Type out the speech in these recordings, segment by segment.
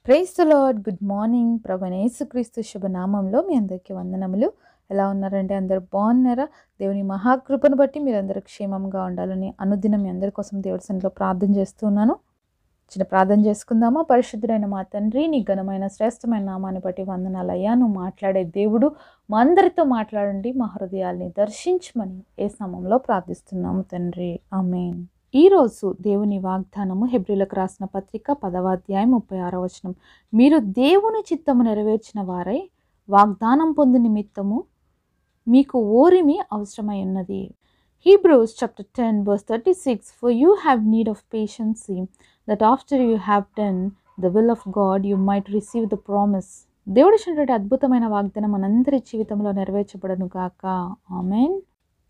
Praise the lord. Good morning. ప్రభువైన యేసుక్రీస్తు శుభనామంలో మీ అందరికీ వందనములు. ఎలా ఉన్నారంటే అందరూ బాగున్నారా? దేవుని మహాకృపను బట్టి మీరందరూ క్షేమంగా ఉండాలని అనుదినం మీ అందరి కోసం దేవుడి సన్నిధిలో ప్రార్థన చేస్తున్నాను. చిన్న ప్రార్థన చేసుకుందామా? పరిశుద్ధుడైన మా తండ్రి, నీ ఘనమైన శ్రేష్టమైన నామాన్ని బట్టి వందనాలయ్యా. నువ్వు మాట్లాడే దేవుడు, మా అందరితో మాట్లాడండి, మా హృదయాల్ని దర్శించమని యేసు నామములో ప్రార్థిస్తున్నాము తండ్రి. ఆమేన్. ఈరోజు దేవుని వాగ్దానము హెబ్రీలకు రాసిన పత్రిక 10వ అధ్యాయం 36వ వచనం. మీరు దేవుని చిత్తము నెరవేర్చిన వారై వాగ్దానం పొందు నిమిత్తము మీకు ఓరిమి అవసరమై ఉన్నది. Hebrews chapter 10 verse 36, for you have need of patience, that after you have done the will of God you might receive the promise. దేవుడు ఇచ్చినటువంటి అద్భుతమైన వాగ్దానం మనందరి జీవితంలో నెరవేర్చబడను గాక. ఆమేన్.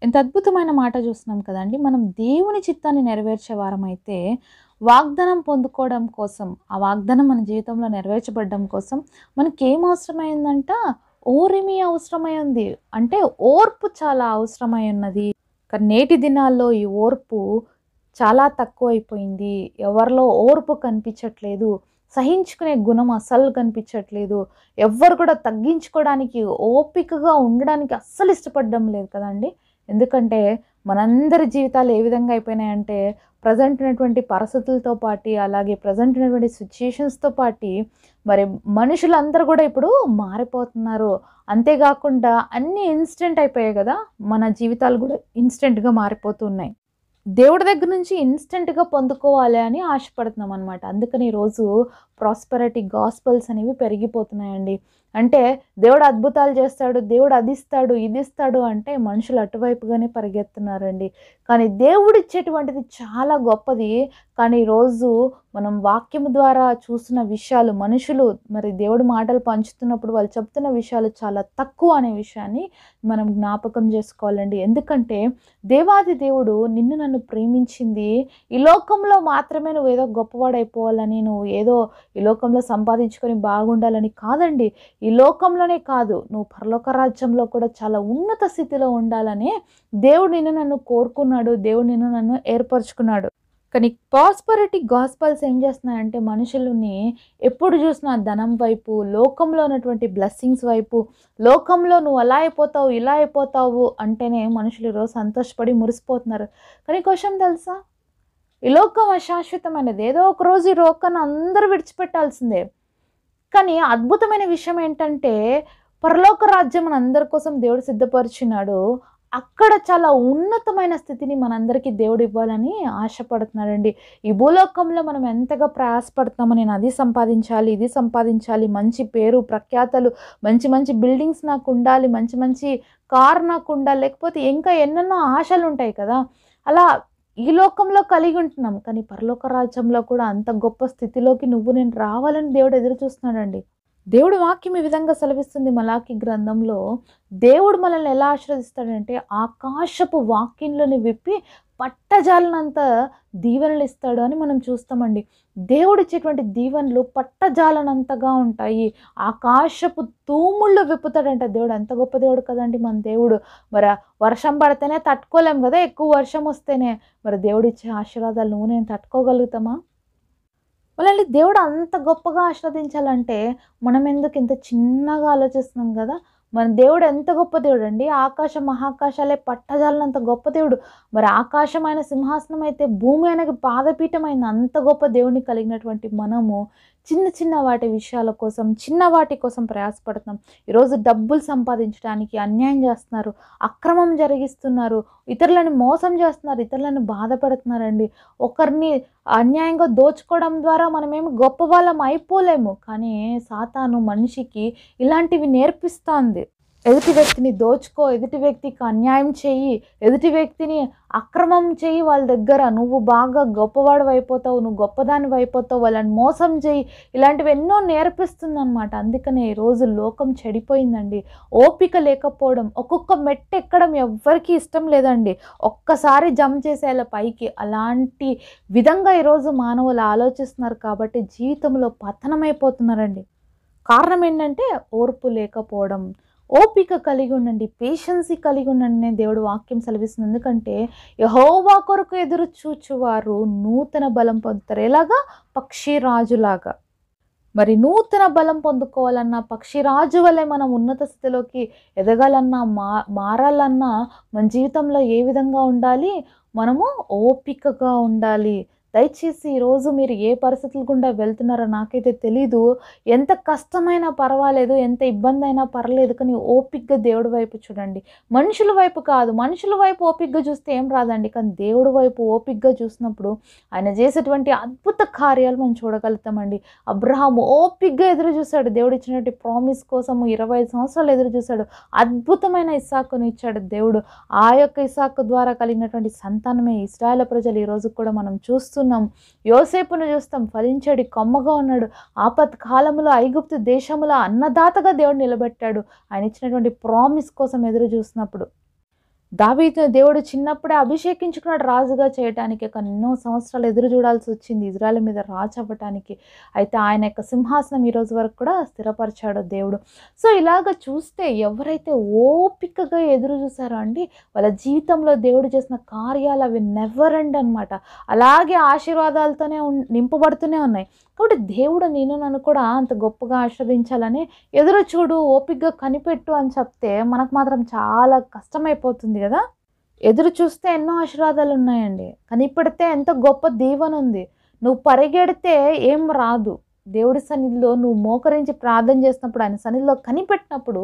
ఎంత అద్భుతమైన మాట చూస్తున్నాం కదండి. మనం దేవుని చిత్తాన్ని నెరవేర్చే వారమైతే వాగ్దానం పొందుకోవడం కోసం, ఆ వాగ్దానం మన జీవితంలో నెరవేర్చబడడం కోసం మనకేం అవసరమైందంట? ఓరిమి అవసరమై ఉంది. అంటే ఓర్పు చాలా అవసరమై ఉన్నది. కానీ నేటి దినాల్లో ఈ ఓర్పు చాలా తక్కువైపోయింది. ఎవరిలో ఓర్పు కనిపించట్లేదు. సహించుకునే గుణం అస్సలు కనిపించట్లేదు. ఎవ్వరు కూడా తగ్గించుకోవడానికి, ఓపికగా ఉండడానికి అస్సలు ఇష్టపడడం లేదు కదండి. ఎందుకంటే మనందరి జీవితాలు ఏ విధంగా అయిపోయినాయంటే, ప్రజెంట్ ఉన్నటువంటి పరిస్థితులతో పాటు, అలాగే ప్రజెంట్ ఉన్నటువంటి సిచ్యుయేషన్స్తో పాటు మరి మనుషులందరూ కూడా ఇప్పుడు మారిపోతున్నారు. అంతేకాకుండా అన్నీ ఇన్స్టెంట్ అయిపోయాయి కదా, మన జీవితాలు కూడా ఇన్స్టెంట్గా మారిపోతున్నాయి. దేవుడి దగ్గర నుంచి ఇన్స్టెంట్గా పొందుకోవాలి అని ఆశపడుతున్నాం అనమాట. అందుకని ఈరోజు ప్రాస్పెరిటీ గాస్పల్స్ అనేవి పెరిగిపోతున్నాయండి. అంటే దేవుడు అద్భుతాలు చేస్తాడు, దేవుడు అది ఇస్తాడు, ఇది ఇస్తాడు అంటే మనుషులు అటువైపుగానే పరిగెత్తున్నారండి. కానీ దేవుడు ఇచ్చేటువంటిది చాలా గొప్పది. కానీ ఈరోజు మనం వాక్యం ద్వారా చూస్తున్న విషయాలు, మనుషులు మరి దేవుడి మాటలు పంచుతున్నప్పుడు వాళ్ళు చెప్తున్న విషయాలు చాలా తక్కువ అనే విషయాన్ని మనం జ్ఞాపకం చేసుకోవాలండి. ఎందుకంటే దేవాది దేవుడు నిన్ను నన్ను ప్రేమించింది ఈ లోకంలో మాత్రమే నువ్వు ఏదో గొప్పవాడైపోవాలని, నువ్వు ఏదో ఈ లోకంలో సంపాదించుకొని బాగుండాలని కాదండి. ఈ లోకంలోనే కాదు, నువ్వు పరలోక రాజ్యంలో కూడా చాలా ఉన్నత స్థితిలో ఉండాలని దేవుడు నిన్ను నన్ను కోరుకున్నాడు. దేవుడు నిన్ను నన్ను ఏర్పరచుకున్నాడు. కానీ ప్రాస్పెరిటీ గాస్పల్స్ ఏం చేస్తున్నాయంటే మనుషులని ఎప్పుడు చూసినా ధనం వైపు, లోకంలో ఉన్నటువంటి బ్లెస్సింగ్స్ వైపు, లోకంలో నువ్వు అలా అయిపోతావు, ఇలా అయిపోతావు అంటేనే మనుషులు ఈరోజు సంతోషపడి మురిసిపోతున్నారు. కానీ క్వశ్చన్ తెలుసా? ఈ లోకం అశాశ్వతమైనది. ఏదో ఒక రోజు ఈ లోకాన్ని అందరూ విడిచిపెట్టాల్సిందే. కానీ అద్భుతమైన విషయం ఏంటంటే, పరలోక రాజ్యం మనందరి కోసం దేవుడు సిద్ధపరిచినాడు. అక్కడ చాలా ఉన్నతమైన స్థితిని మనందరికీ దేవుడు ఇవ్వాలని ఆశపడుతున్నాడండి. ఈ భూలోకంలో మనం ఎంతగా ప్రయాసపడుతున్నామో, నేను అది సంపాదించాలి, ఇది సంపాదించాలి, మంచి పేరు ప్రఖ్యాతలు, మంచి మంచి బిల్డింగ్స్ నాకు ఉండాలి, మంచి మంచి కార్ నాకు ఉండాలి, లేకపోతే ఇంకా ఎన్నెన్నో ఆశలు ఉంటాయి కదా. అలా ఈ లోకంలో కలిగి ఉంటున్నాం. కానీ పరలోక రాజ్యంలో కూడా అంత గొప్ప స్థితిలోకి నువ్వు నేను రావాలని దేవుడు ఎదురు చూస్తున్నాడండి. దేవుడు వాక్యం ఈ విధంగా సెలవిస్తుంది మలాకి గ్రంథంలో. దేవుడు మనల్ని ఎలా ఆశీర్వదిస్తాడంటే, ఆకాశపు వాక్యంలోని విప్పి పట్టజాలనంత దీవెనలు ఇస్తాడు అని మనం చూస్తామండి. దేవుడు ఇచ్చేటువంటి దీవెనలు పట్టజాలనంతగా ఉంటాయి. ఆకాశపు తూముళ్ళు విప్పుతాడంట దేవుడు. ఎంత గొప్ప దేవుడు కదండి మన దేవుడు. మరి వర్షం పడితేనే తట్టుకోలేం కదా, ఎక్కువ వర్షం వస్తేనే. మరి దేవుడు ఇచ్చే ఆశీర్వాదాలు నువ్వు నేను తట్టుకోగలుగుతామా? మనల్ని దేవుడు అంత గొప్పగా ఆశీర్వదించాలంటే మనం ఎందుకు ఇంత చిన్నగా ఆలోచిస్తున్నాం కదా. మన దేవుడు ఎంత గొప్ప దేవుడు అండి. ఆకాశ మహాకాశాలే పట్టజాలనంత గొప్ప దేవుడు. మరి ఆకాశం ఆయన సింహాసనం అయితే భూమి ఆయనకి పాదపీఠమైంది. అంత గొప్ప దేవుడిని కలిగినటువంటి మనము చిన్న చిన్న వాటి విషయాల కోసం, చిన్న వాటి కోసం ప్రయాసపడుతున్నాం. ఈరోజు డబ్బులు సంపాదించడానికి అన్యాయం చేస్తున్నారు, అక్రమం జరిగిస్తున్నారు, ఇతరులను మోసం చేస్తున్నారు, ఇతరులను బాధ పెడుతున్నారండి. ఒకరిని అన్యాయంగా దోచుకోవడం ద్వారా మనమేమి గొప్ప వాళ్ళం అయిపోలేము. కానీ సాతాను మనిషికి ఇలాంటివి నేర్పిస్తుంది. ఎదుటి వ్యక్తిని దోచుకో, ఎదుటి వ్యక్తికి అన్యాయం చెయ్యి, ఎదుటి వ్యక్తిని అక్రమం చెయ్యి, వాళ్ళ దగ్గర నువ్వు బాగా గొప్పవాడు అయిపోతావు, నువ్వు గొప్పదానివి అయిపోతావు, వాళ్ళని మోసం చెయ్యి, ఇలాంటివి ఎన్నో నేర్పిస్తుంది అనమాట. అందుకనే ఈరోజు లోకం చెడిపోయిందండి. ఓపిక లేకపోవడం, ఒక్కొక్క మెట్టు ఎక్కడం ఎవ్వరికీ ఇష్టం లేదండి. ఒక్కసారి జంప్ చేసేలా పైకి, అలాంటి విధంగా ఈరోజు మానవులు ఆలోచిస్తున్నారు. కాబట్టి జీవితంలో పతనమైపోతున్నారండి. కారణం ఏంటంటే ఓర్పు లేకపోవడం. ఓపిక కలిగి ఉండండి, పేషెన్సీ కలిగి ఉండండి దేవుడు వాక్యం సెలవిస్తుంది. ఎందుకంటే యెహోవా కొరకు ఎదురు చూచువారు నూతన బలం పొందుతారు. ఎలాగా? పక్షిరాజులాగా. మరి నూతన బలం పొందుకోవాలన్నా, పక్షిరాజు వలె మనం ఉన్నత స్థితిలోకి ఎదగాలన్నా, మారాలన్నా మన జీవితంలో ఏ విధంగా ఉండాలి? మనము ఓపికగా ఉండాలి. దయచేసి ఈరోజు మీరు ఏ పరిస్థితుల గుండా వెళ్తున్నారో నాకైతే తెలీదు. ఎంత కష్టమైనా పర్వాలేదు, ఎంత ఇబ్బందైనా పర్లేదు, కానీ ఓపికగా దేవుడి వైపు చూడండి. మనుషుల వైపు కాదు. మనుషుల వైపు ఓపికగా చూస్తే ఏం రాదండి. కానీ దేవుడి వైపు ఓపికగా చూసినప్పుడు ఆయన చేసేటువంటి అద్భుత కార్యాలు మనం చూడగలుగుతామండి. అబ్రహాము ఓపికగా ఎదురు చూశాడు. దేవుడు ఇచ్చినటువంటి ప్రామిస్ కోసము 25 సంవత్సరాలు ఎదురు చూశాడు. అద్భుతమైన ఇస్సాకును ఇచ్చాడు దేవుడు. ఆ యొక్క ఇస్సాకు ద్వారా కలిగినటువంటి సంతానమే ఇశ్రాయేలు ప్రజలు ఈరోజు కూడా మనం చూస్తున్నాం. యోసేపును చూస్తాం, ఫలించాడు, కొమ్మగా ఉన్నాడు. ఆపత్ కాలంలో ఐగుప్తు దేశంలో అన్నదాతగా దేవుడు నిలబెట్టాడు. ఆయన ఇచ్చినటువంటి ప్రామిస్ కోసం ఎదురు చూసినప్పుడు దావీదును దేవుడు చిన్నప్పుడే అభిషేకించుకున్నాడు రాజుగా చేయటానికి. కానీ ఎన్నో సంవత్సరాలు ఎదురు చూడాల్సి వచ్చింది ఇజ్రాయెల్ మీద రాజు అవ్వటానికి. అయితే ఆయన యొక్క సింహాసనం ఈ రోజు వరకు కూడా స్థిరపరిచాడు దేవుడు. సో ఇలాగ చూస్తే ఎవరైతే ఓపికగా ఎదురు చూసారో అండి, వాళ్ళ జీవితంలో దేవుడు చేసిన కార్యాలు అవి నెవర్ ఎండ్ అనమాట. అలాగే ఆశీర్వాదాలతోనే నింపబడుతూనే ఉన్నాయి. కాబట్టి దేవుడు నన్ను కూడా అంత గొప్పగా ఆస్వాదించాలని ఎదురు చూడు, ఓపికగా కనిపెట్టు అని చెప్తే మనకు మాత్రం చాలా కష్టమైపోతుంది కదా. ఎదురు చూస్తే ఎన్నో ఆశీర్వాదాలు ఉన్నాయండి, కనిపెడితే ఎంత గొప్ప దీవెన ఉంది. నువ్వు పరిగెడితే ఏం రాదు. దేవుడి సన్నిధిలో నువ్వు మోకరించి ప్రార్థన చేసినప్పుడు, ఆయన సన్నిధిలో కనిపెట్టినప్పుడు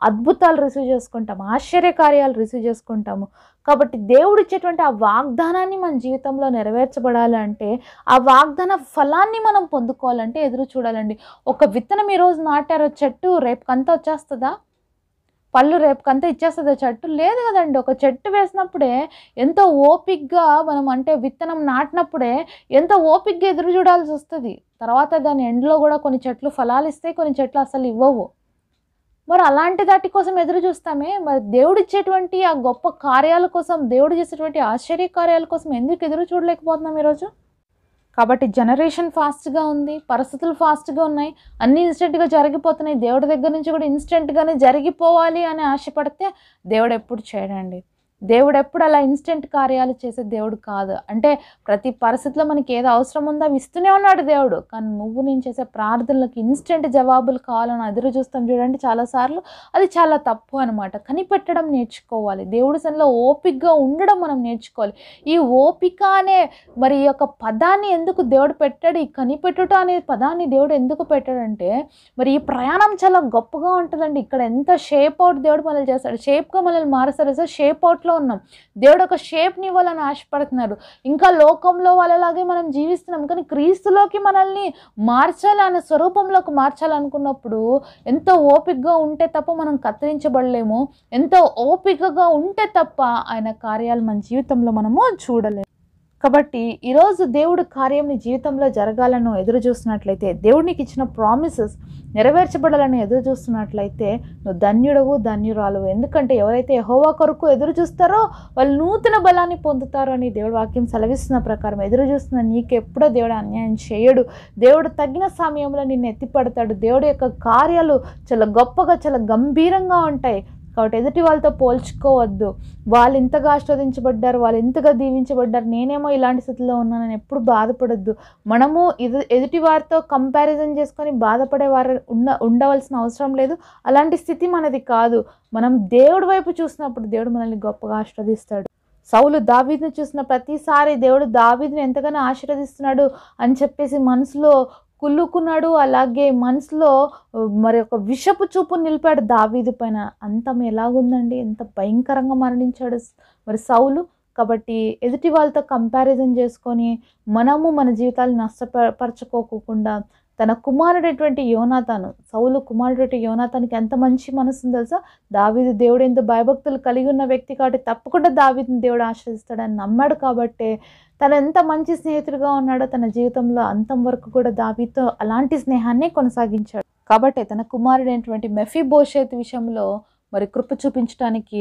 అద్భుతాలు రిసీవ్ చేసుకుంటాము, ఆశ్చర్యకార్యాలు రిసీవ్ చేసుకుంటాము. కాబట్టి దేవుడు ఇచ్చేటువంటి ఆ వాగ్దానాన్ని మన జీవితంలో నెరవేర్చబడాలంటే, ఆ వాగ్దాన ఫలాన్ని మనం పొందుకోవాలంటే ఎదురు చూడాలండి. ఒక విత్తనం ఈరోజు నాటారో చెట్టు రేపుకంతా వచ్చేస్తుందా? పళ్ళు రేపుకంతా ఇచ్చేస్తుందా చెట్టు? లేదు కదండి. ఒక చెట్టు వేసినప్పుడే ఎంతో ఓపికగా మనం, అంటే విత్తనం నాటినప్పుడే ఎంతో ఓపికగా ఎదురు చూడాల్సి వస్తుంది. తర్వాత దాని ఎండ్లో కూడా కొన్ని చెట్లు ఫలాలు ఇస్తాయి, కొన్ని చెట్లు అసలు ఇవ్వవు. మరి అలాంటి దాటి కోసం ఎదురు చూస్తామే. మరి దేవుడు ఇచ్చేటువంటి ఆ గొప్ప కార్యాల కోసం, దేవుడు చేసేటువంటి ఆశ్చర్య కార్యాల కోసం ఎందుకు ఎదురు చూడలేకపోతున్నాం ఈరోజు? కాబట్టి జనరేషన్ ఫాస్ట్గా ఉంది, పరిస్థితులు ఫాస్ట్గా ఉన్నాయి, అన్నీ ఇన్స్టెంట్గా జరిగిపోతున్నాయి. దేవుడి దగ్గర నుంచి కూడా ఇన్స్టెంట్గానే జరిగిపోవాలి అని ఆశపడితే దేవుడు ఎప్పుడు చేయడండి. దేవుడు ఎప్పుడు అలా ఇన్స్టెంట్ కార్యాలు చేసే దేవుడు కాదు. అంటే ప్రతి పరిస్థితిలో మనకి ఏదో అవసరం ఉందో అవి ఇస్తూనే ఉన్నాడు దేవుడు. కానీ నేను చేసే ప్రార్థనలకు ఇన్స్టెంట్ జవాబులు కావాలని ఎదురు చూస్తాం చూడండి చాలాసార్లు. అది చాలా తప్పు అనమాట. కనిపెట్టడం నేర్చుకోవాలి. దేవుడి సన్నిధిలో ఓపికగా ఉండడం మనం నేర్చుకోవాలి. ఈ ఓపిక అనే మరి ఈ యొక్క పదాన్ని ఎందుకు దేవుడు పెట్టాడు? ఈ కనిపెట్టుట అనే పదాన్ని దేవుడు ఎందుకు పెట్టాడంటే, మరి ఈ ప్రయాణం చాలా గొప్పగా ఉంటుందండి. ఇక్కడ ఎంత షేప్ అవుట్ దేవుడు మనల్ని చేస్తాడు, షేప్గా మనల్ని మారుస్తాడు. సార్ షేప్ అవుట్ ఉన్నాం. దేవుడు ఒక షేప్ని ఇవ్వాలని ఆశపడుతున్నారు. ఇంకా లోకంలో వాళ్ళలాగే మనం జీవిస్తున్నాం, కానీ క్రీస్తులోకి మనల్ని మార్చాలి, ఆయన స్వరూపంలోకి మార్చాలనుకున్నప్పుడు ఎంతో ఓపికగా ఉంటే తప్ప మనం కత్తిరించబడలేము. ఎంతో ఓపికగా ఉంటే తప్ప ఆయన కార్యాలు మన జీవితంలో మనము చూడలేము. కాబట్టి ఈరోజు దేవుడు కార్యం నీ జీవితంలో జరగాలని ఎదురు చూస్తున్నట్లయితే, దేవుడికి ఇచ్చిన ప్రామిసెస్ నెరవేర్చబడాలని ఎదురు చూస్తున్నట్లయితే నువ్వు ధన్యుడవు, ధన్యురాలు. ఎందుకంటే ఎవరైతే యెహోవా కొరకు ఎదురు చూస్తారో వాళ్ళు నూతన బలాన్ని పొందుతారు అని దేవుడు వాక్యం సెలవిస్తున్న ప్రకారం ఎదురు చూస్తున్న నీకెప్పుడో దేవుడు అన్యాయం చేయడు. దేవుడు తగిన సమయంలో నిన్ను ఎత్తిపడతాడు. దేవుడి యొక్క కార్యాలు చాలా గొప్పగా, చాలా గంభీరంగా ఉంటాయి. కాబట్టి ఎదుటి వాళ్ళతో పోల్చుకోవద్దు. వాళ్ళు ఇంతగా ఆస్వాదించబడ్డారు, వాళ్ళు ఇంతగా దీవించబడ్డారు, నేనేమో ఇలాంటి స్థితిలో ఉన్నానని ఎప్పుడు బాధపడద్దు. మనము ఎదుటి వారితో కంపారిజన్ చేసుకొని బాధపడే వారు ఉండవలసిన అవసరం లేదు. అలాంటి స్థితి మనది కాదు. మనం దేవుడి వైపు చూసినప్పుడు దేవుడు మనల్ని గొప్పగా ఆశీర్వదిస్తాడు. సౌలు దావీదును చూసిన ప్రతిసారి దేవుడు దావీదుని ఎంతగానో ఆశీర్వదిస్తున్నాడు అని చెప్పేసి మనసులో కుళ్ళుకున్నాడు. అలాగే మనసులో మరి ఒక విషపు చూపు నిలిపాడు దావీదు పైన. అంతం ఎలాగుందండి, ఎంత భయంకరంగా మరణించాడు మరి సౌలు. కాబట్టి ఎదుటి వాళ్ళతో కంపారిజన్ చేసుకొని మనము మన జీవితాలను నష్టపరచుకోకుండా, తన కుమారుడైనటువంటి యోనాతాను, సౌలు కుమారుడైన యోనాతానికి ఎంత మంచి మనసు తెలుసా? దావీదు దేవుడు ఎంత భయభక్తులు కలిగి ఉన్న వ్యక్తి కాబట్టి తప్పకుండా దావీదుని దేవుడు ఆశ్రయిస్తాడని నమ్మాడు. కాబట్టి తను ఎంత మంచి స్నేహితుడిగా ఉన్నాడో తన జీవితంలో అంతం వరకు కూడా దావీదుతో అలాంటి స్నేహాన్ని కొనసాగించాడు. కాబట్టి తన కుమారుడైనటువంటి మెఫీబోషెత్ విషయంలో మరి కృప చూపించడానికి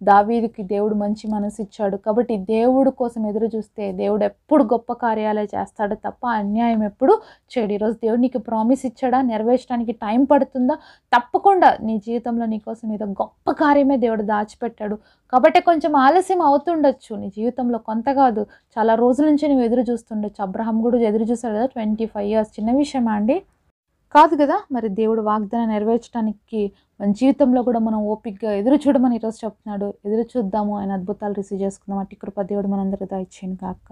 దావీదుకి దేవుడు మంచి మనసు ఇచ్చాడు. కాబట్టి దేవుడు కోసం ఎదురు చూస్తే దేవుడు ఎప్పుడు గొప్ప కార్యాలే చేస్తాడు తప్ప అన్యాయం ఎప్పుడు చేయడు. ఈరోజు దేవుడు నీకు ప్రామిస్ ఇచ్చాడా? నెరవేర్చడానికి టైం పడుతుందా? తప్పకుండా నీ జీవితంలో నీ కోసం ఏదో గొప్ప కార్యమే దేవుడు దాచిపెట్టాడు. కాబట్టి కొంచెం ఆలస్యం అవుతుండొచ్చు నీ జీవితంలో, కొంత కాదు చాలా రోజుల నుంచి నువ్వు ఎదురు చూస్తుండొచ్చు. అబ్రహాం కూడా ఎదురు చూస్తాడు కదా 25 years. చిన్న విషయమా అండి? కాదు కదా! మరి దేవుడు వాగ్దానం నెరవేర్చడానికి మన జీవితంలో కూడా మనం ఓపికగా ఎదురు చూడమని ఈరోజు చెప్తున్నాడు. ఎదురు చూద్దాము, ఆయన అద్భుతాలు రిసీవ్ చేసుకుందాం. అట్టి కృప దేవుడు మనందరికి దయచేయును గాక.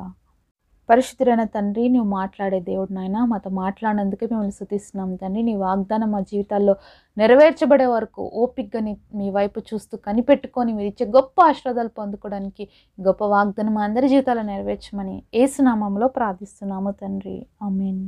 పరిశుద్ధుడైన తండ్రి, నువ్వు మాట్లాడే దేవుడు నాయన, మాతో మాట్లాడినందుకే మిమ్మల్ని స్తుతిస్తున్నాం తండ్రి. నీ వాగ్దానం మా జీవితాల్లో నెరవేర్చబడే వరకు ఓపికగా మీ వైపు చూస్తూ కనిపెట్టుకొని మీరు ఇచ్చే గొప్ప ఆశీర్వాదాలు పొందుకోవడానికి గొప్ప వాగ్దానం మా అందరి జీవితాల్లో నెరవేర్చమని యేసు నామములో ప్రార్థిస్తున్నాము తండ్రి. ఆమేన్.